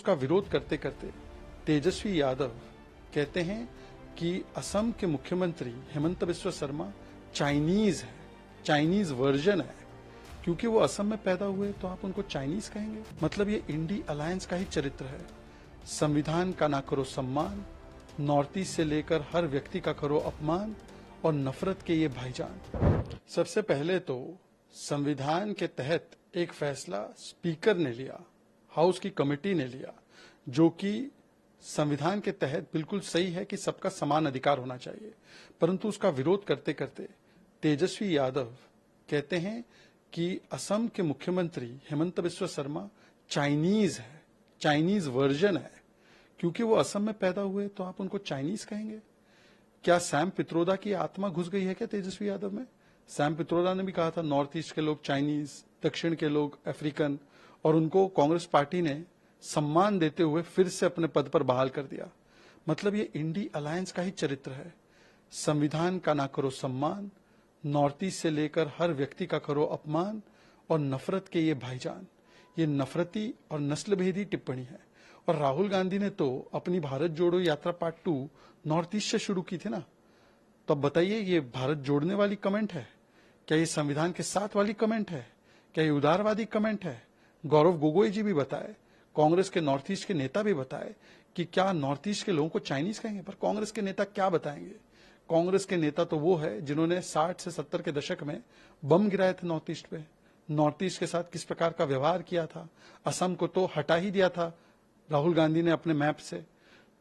उसका विरोध करते करते तेजस्वी यादव कहते हैं कि असम के मुख्यमंत्री हेमंत बिस्वा शर्मा चाइनीज है, चाइनीज वर्जन है। क्योंकि वो असम में पैदा हुए तो आप उनको चाइनीज कहेंगे? मतलब ये इंडी अलायंस का ही चरित्र है। संविधान का ना करो सम्मान, नॉर्थ ईस्ट से लेकर हर व्यक्ति का करो अपमान, और नफरत के ये भाईजान। सबसे पहले तो संविधान के तहत एक फैसला स्पीकर ने लिया, हाउस की कमेटी ने लिया, जो कि संविधान के तहत बिल्कुल सही है कि सबका समान अधिकार होना चाहिए। परंतु उसका विरोध करते करते तेजस्वी यादव कहते हैं कि असम के मुख्यमंत्री हेमंत बिस्वा शर्मा चाइनीज है, चाइनीज वर्जन है। क्योंकि वो असम में पैदा हुए तो आप उनको चाइनीज कहेंगे? क्या सैम पित्रोदा की आत्मा घुस गई है क्या तेजस्वी यादव में? सैम पित्रोदा ने भी कहा था नॉर्थ ईस्ट के लोग चाइनीज, दक्षिण के लोग अफ्रीकन, और उनको कांग्रेस पार्टी ने सम्मान देते हुए फिर से अपने पद पर बहाल कर दिया। मतलब ये इंडी अलायंस का ही चरित्र है। संविधान का ना करो सम्मान, नॉर्थ ईस्ट से लेकर हर व्यक्ति का करो अपमान, और नफरत के ये भाईजान। ये नफरती और नस्लभेदी टिप्पणी है। और राहुल गांधी ने तो अपनी भारत जोड़ो यात्रा पार्ट 2 नॉर्थ ईस्ट से शुरू की थी ना। तो अब बताइए, ये भारत जोड़ने वाली कमेंट है क्या? ये संविधान के साथ वाली कमेंट है क्या? ये उदारवादी कमेंट है? गौरव गोगोई जी भी बताए, कांग्रेस के नॉर्थ ईस्ट के नेता भी बताए कि क्या नॉर्थ ईस्ट के लोगों को चाइनीज कहेंगे? पर कांग्रेस के नेता क्या बताएंगे? कांग्रेस के नेता तो वो है जिन्होंने 60 से 70 के दशक में बम गिराए थे नॉर्थ ईस्ट पे, नॉर्थ ईस्ट के साथ किस प्रकार का व्यवहार किया था। असम को तो हटा ही दिया था राहुल गांधी ने अपने मैप से।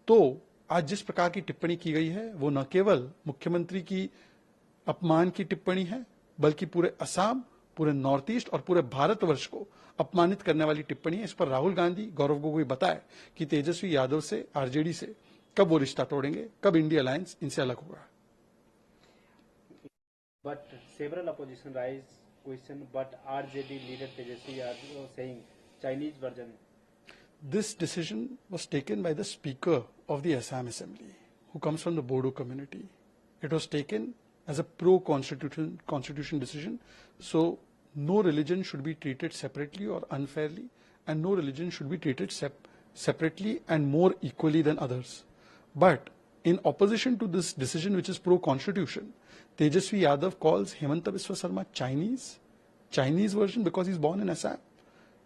तो आज जिस प्रकार की टिप्पणी की गई है वो न केवल मुख्यमंत्री की अपमान की टिप्पणी है, बल्कि पूरे असम, पूरे नॉर्थ ईस्ट और पूरे भारतवर्ष को अपमानित करने वाली टिप्पणी है। इस पर राहुल गांधी, गौरव गोगोई बताए कि तेजस्वी यादव से, आरजेडी से कब वो रिश्ता तोड़ेंगे, कब इंडिया अलायंस इनसे अलग होगा। But several opposition raised question, but RJD leader Tejaswi Yadav was saying Chinese version. This decision was taken by the Speaker of the Assam Assembly, who comes from the Bodo community. It was taken as a pro-constitution decision, so no religion should be treated separately or unfairly, and no religion should be treated separately and more equally than others. But in opposition to this decision, which is pro-constitution, Tejaswi Yadav calls Hemanta Biswa Sarma Chinese version because he's born in Assam.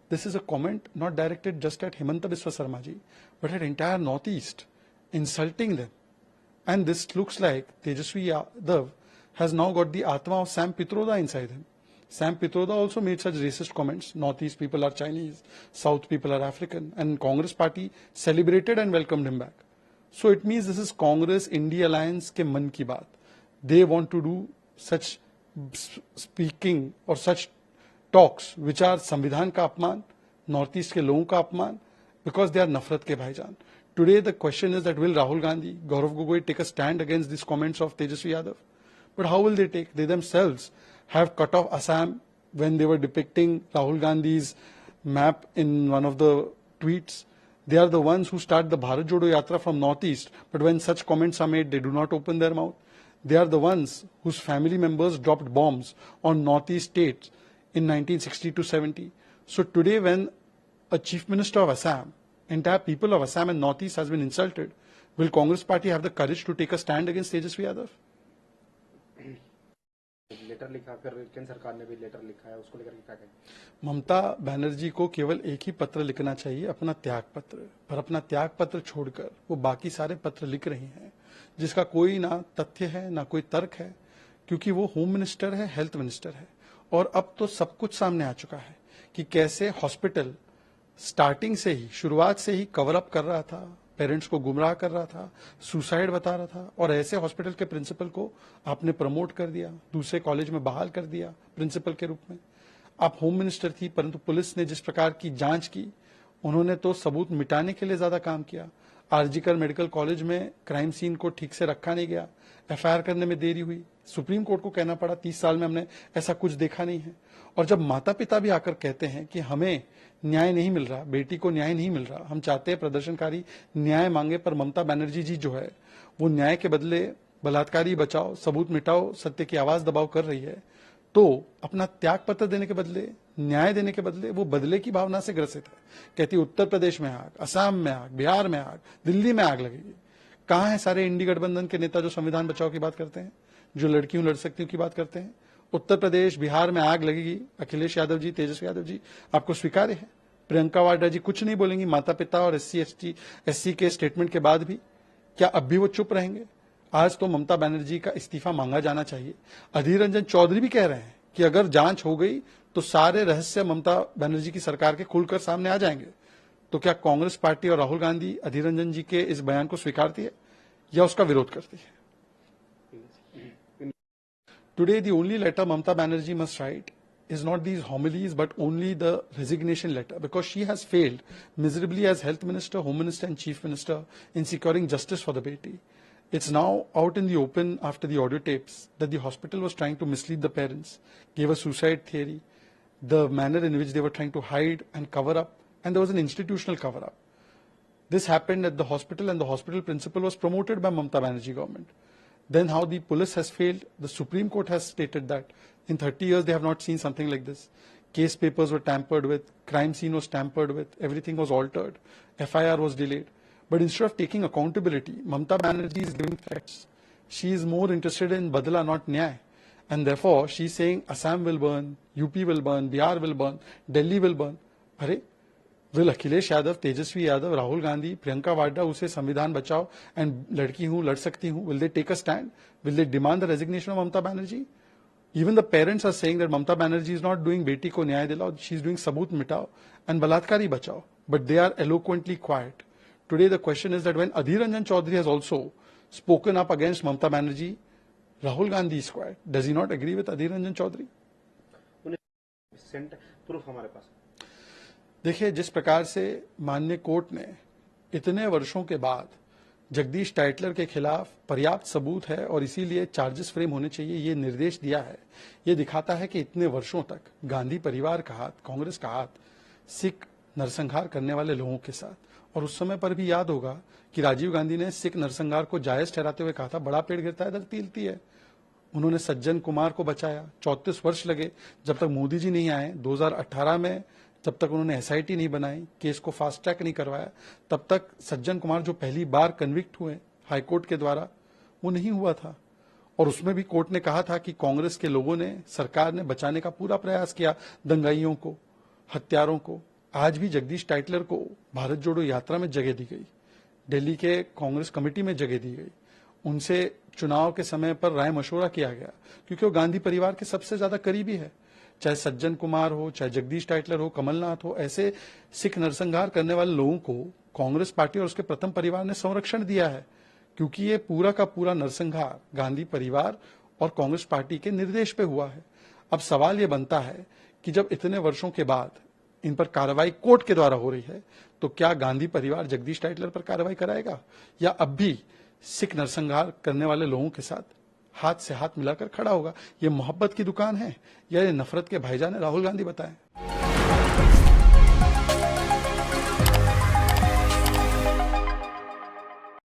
This is a comment not directed just at Hemanta Biswa Sarma ji, but at entire Northeast, insulting them. And this looks like Tejaswi Yadav has now got the Atma of Sam Pitroda inside him. Sam Pitroda also made such racist comments. Northeast people are Chinese, South people are African, and Congress party celebrated and welcomed him back. So it means this is Congress India Alliance ke man ki baat. They want to do such speaking or such talks which are संविधान का अपमान, north east के लोगों का अपमान, because they are नफरत के भाईजान. Today the question is that will Rahul Gandhi, Gaurav Gogoi take a stand against these comments of Tejaswi Yadav? But how will they take? They themselves have cut off Assam when they were depicting Rahul Gandhi's map in one of the tweets. They are the ones who start the Bharat Jodo Yatra from Northeast, but when such comments are made, they do not open their mouth. They are the ones whose family members dropped bombs on Northeast states in 1960 to 70. So today when a chief minister of Assam, entire people of Assam and Northeast has been insulted, will Congress party have the courage to take a stand against Tejaswi Yadav? Letter लिखा, फिर केंद्र सरकार ने भी letter लिखा है, उसको लेकर क्या कहें? ममता बनर्जी को केवल एक ही पत्र लिखना चाहिए, अपना त्याग पत्र। पर अपना त्याग पत्र छोड़कर वो बाकी सारे पत्र लिख रही हैं, जिसका कोई ना तथ्य है ना कोई तर्क है, क्योंकि वो होम मिनिस्टर है, हेल्थ मिनिस्टर है। और अब तो सब कुछ सामने आ चुका है कि कैसे हॉस्पिटल स्टार्टिंग से ही, शुरुआत से ही कवर अप कर रहा था, पेरेंट्स को गुमराह कर रहा था, सुसाइड बता रहा था, और ऐसे हॉस्पिटल के प्रिंसिपल को आपने प्रमोट कर दिया, दूसरे कॉलेज में बहाल कर दिया प्रिंसिपल के रूप में। आप होम मिनिस्टर थी, परंतु पुलिस ने जिस प्रकार की जांच की, उन्होंने तो सबूत मिटाने के लिए ज्यादा काम किया। आरजीकर मेडिकल कॉलेज में क्राइम सीन को ठीक से रखा नहीं गया, एफआईआर करने में देरी हुई, सुप्रीम कोर्ट को कहना पड़ा 30 साल में हमने ऐसा कुछ देखा नहीं है। और जब माता पिता भी आकर कहते हैं कि हमें न्याय नहीं मिल रहा, बेटी को न्याय नहीं मिल रहा, हम चाहते हैं प्रदर्शनकारी न्याय मांगे, पर ममता बनर्जी जी जो है वो न्याय के बदले बलात्कारी बचाओ, सबूत मिटाओ, सत्य की आवाज दबाव कर रही है, तो अपना त्याग पत्र देने के बदले न्याय देने के बदले वो बदले की भावना से ग्रसित है। कहती है उत्तर प्रदेश में आग, असम में आग, बिहार में आग, दिल्ली में आग लगेगी। कहां है सारे इंडी गठबंधन के नेता जो संविधान बचाओ की बात करते हैं, जो लड़की हूं लड़ सकती हूं की बात करते हैं? उत्तर प्रदेश बिहार में आग लगेगी, अखिलेश यादव जी, तेजस्वी यादव जी, आपको स्वीकार्य है? प्रियंका वाड्रा जी कुछ नहीं बोलेंगी माता पिता और एससी के स्टेटमेंट के बाद भी? क्या अब भी वो चुप रहेंगे? आज तो ममता बनर्जी का इस्तीफा मांगा जाना चाहिए। अधीर रंजन चौधरी भी कह रहे हैं कि अगर जांच हो गई तो सारे रहस्य ममता बनर्जी की सरकार के खुलकर सामने आ जाएंगे। तो क्या कांग्रेस पार्टी और राहुल गांधी अधीर रंजन जी के इस बयान को स्वीकारती है या उसका विरोध करती है? Today, the only letter Mamata Banerjee must write is not these homilies, but only the resignation letter, because she has failed miserably as Health Minister, Home Minister, and Chief Minister in securing justice for the Beti. It's now out in the open after the audio tapes that the hospital was trying to mislead the parents, gave a suicide theory, the manner in which they were trying to hide and cover up, and there was an institutional cover up. This happened at the hospital, and the hospital principal was promoted by Mamata Banerjee government. Then how the police has failed. The Supreme Court has stated that in 30 years they have not seen something like this. Case papers were tampered with, crime scene was tampered with, everything was altered, FIR was delayed. But instead of taking accountability, Mamata Banerjee is giving threats. She is more interested in badla, not nyay. And therefore she is saying Assam will burn, UP will burn, Bihar will burn, Delhi will burn. Arey, will Akhilesh Yadav, Tejasvi Yadav, Rahul Gandhi, Priyanka Vadra who say Samvidhan bachao and ladki hu, lad sakti hu, will they take a stand? Will they demand the resignation of Mamata Banerjee? Even the parents are saying that Mamata Banerjee is not doing beti ko nyay dilao, she is doing sabut mitao and balatkari bachao. But they are eloquently quiet. Today the question is that when Adhir Ranjan Chaudhary has also spoken up against Mamata Banerjee, Rahul Gandhi is quiet. Does he not agree with Adhir Ranjan Chaudhary? Proof हमारे पास। देखिए, जिस प्रकार से माननीय court ने इतने वर्षों के बाद जगदीश टाइटलर के खिलाफ पर्याप्त सबूत है और इसीलिए चार्जेस फ्रेम होने चाहिए, ये निर्देश दिया है, ये दिखाता है कि इतने वर्षों तक गांधी परिवार का हाथ, कांग्रेस का हाथ सिख नरसंहार करने वाले लोगों के साथ। और उस समय पर भी याद होगा कि राजीव गांधी ने सिख नरसंहार को जायज ठहराते हुए कहा था, बड़ा पेड़ गिरता है धरती हिलती है। उन्होंने सज्जन कुमार को बचाया, 34 वर्ष लगे जब तक मोदी जी नहीं आए। 2018 में जब तक उन्होंने एसआईटी नहीं बनाई, केस को फास्ट ट्रैक नहीं करवाया, तब तक सज्जन कुमार जो पहली बार कन्विक्ट हुए हाईकोर्ट के द्वारा, वो नहीं हुआ था। और उसमें भी कोर्ट ने कहा था कि कांग्रेस के लोगों ने, सरकार ने बचाने का पूरा प्रयास किया दंगाइयों को, हत्यारों को। आज भी जगदीश टाइटलर को भारत जोड़ो यात्रा में जगह दी गई, दिल्ली के कांग्रेस कमेटी में जगह दी गई, उनसे चुनाव के समय पर राय मशवरा किया गया, क्योंकि वो गांधी परिवार के सबसे ज्यादा करीबी है। चाहे सज्जन कुमार हो, चाहे जगदीश टाइटलर हो, कमलनाथ हो, ऐसे सिख नरसंहार करने वाले लोगों को कांग्रेस पार्टी और उसके प्रथम परिवार ने संरक्षण दिया है, क्योंकि ये पूरा का पूरा नरसंहार गांधी परिवार और कांग्रेस पार्टी के निर्देश पे हुआ है। अब सवाल ये बनता है कि जब इतने वर्षों के बाद इन पर कार्रवाई कोर्ट के द्वारा हो रही है, तो क्या गांधी परिवार जगदीश टाइटलर पर कार्रवाई कराएगा या अब भी सिख नरसंहार करने वाले लोगों के साथ हाथ से हाथ मिलाकर खड़ा होगा? ये मोहब्बत की दुकान है या ये नफरत के भाईजान है? राहुल गांधी बताएं।